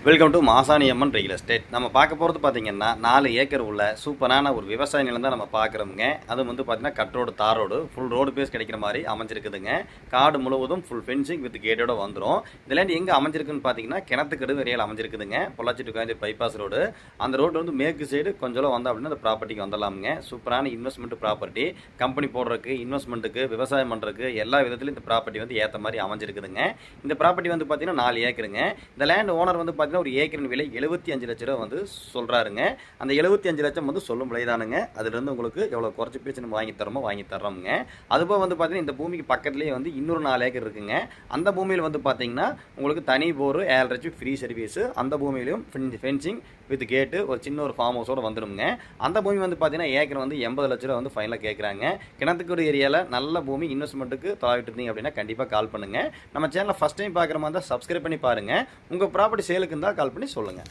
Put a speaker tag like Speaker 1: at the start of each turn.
Speaker 1: Welcome to Masani Amman real estate. நம்ம பார்க்க போகிறது பார்த்தீங்கன்னா 4 ஏக்கர் உள்ள சூப்பரான ஒரு விவசாய நிலம் தான் நம்ம பார்க்குறோமுங்க. அது வந்து பார்த்தீங்கன்னா கட் ரோடு, தார் ரோடு, ஃபுல் ரோடு பேஸ் கிடைக்கிற மாதிரி அமைஞ்சிருக்குதுங்க. காடு முழுவதும் ஃபுல் ஃபென்சிங் வித் கேட்டோட வந்துடும். இந்த லேண்ட் எங்கே அமைஞ்சிருக்குன்னு பார்த்தீங்கன்னா கிணத்துக்கடு ஏரியாவில் அமைஞ்சிருக்குதுங்க. Pollachi to Kanchi bypass road. அந்த ரோடு வந்து மேற்கு சைடு கொஞ்சம் வந்தோம் அப்படின்னா அந்த ப்ராப்பர்ட்டிக்கு வந்துடலாமுங்க. சூப்பரான இன்வெஸ்ட்மெண்ட் ப்ராப்பர்ட்டி. கம்பெனி போடுறதுக்கு, இன்வெஸ்ட்மெண்ட்டுக்கு, விவசாயம் பண்ணுறதுக்கு எல்லா விதத்துலையும் இந்த ப்ராப்பர்ட்டி வந்து ஏற்ற மாதிரி அமைஞ்சிருக்குதுங்க. இந்த ப்ராப்பர்ட்டி வந்து பார்த்தீங்கன்னா 4 ஏக்கருங்க. இந்த லேண்ட் ஓனர் வந்து ஒரு ஏக்கரின் விலை 75 லட்சம் ரூபா வந்து சொல்றாருங்க. அந்த 75 லட்சம் வந்து சொல்லும் விலைதானுங்க. அதுல இருந்து உங்களுக்கு எவ்வளவு குறைச்சு பேச்சு நம்ம வாங்கி தரோமோ வாங்கி தர்றோம்ங்க. அதுபோக வந்து பாத்தீங்கன்னா இந்த பூமிக்கு பக்கத்துலயே வந்து இன்னொரு 4 ஏக்கர் இருக்குங்க. அந்த பூமியில வந்து பாத்தீங்கன்னா உங்களுக்கு தனி போர் 7 லட்சம் ஃப்ரீ சர்வீஸ். அந்த பூமியிலும் ஃபென்சிங் வித் கேட்டு ஒரு சின்ன ஒரு ஃபார்ம் ஹவுஸோட வந்துடுங்க. அந்த பூமி வந்து பாத்தீங்கன்னா ஏக்கர் வந்து 80 லட்சம் ரூபா வந்து ஃபைனலாக கேட்குறாங்க. கிணத்துக்கூட ஏரியாவில் நல்ல பூமி இன்வெஸ்ட்மெண்ட்டுக்கு தொலைவிட்டு இருந்தீங்க அப்படின்னா கண்டிப்பாக கால் பண்ணுங்க. நம்ம சேனலை ஃபர்ஸ்ட் டைம் பார்க்குற மாதிரி தான் சப்ஸ்கிரைப் பண்ணி பாருங்க. உங்க ப்ராப்பர்ட்டி சேலுக்கு இருந்தால் கால் பண்ணி சொல்லுங்க.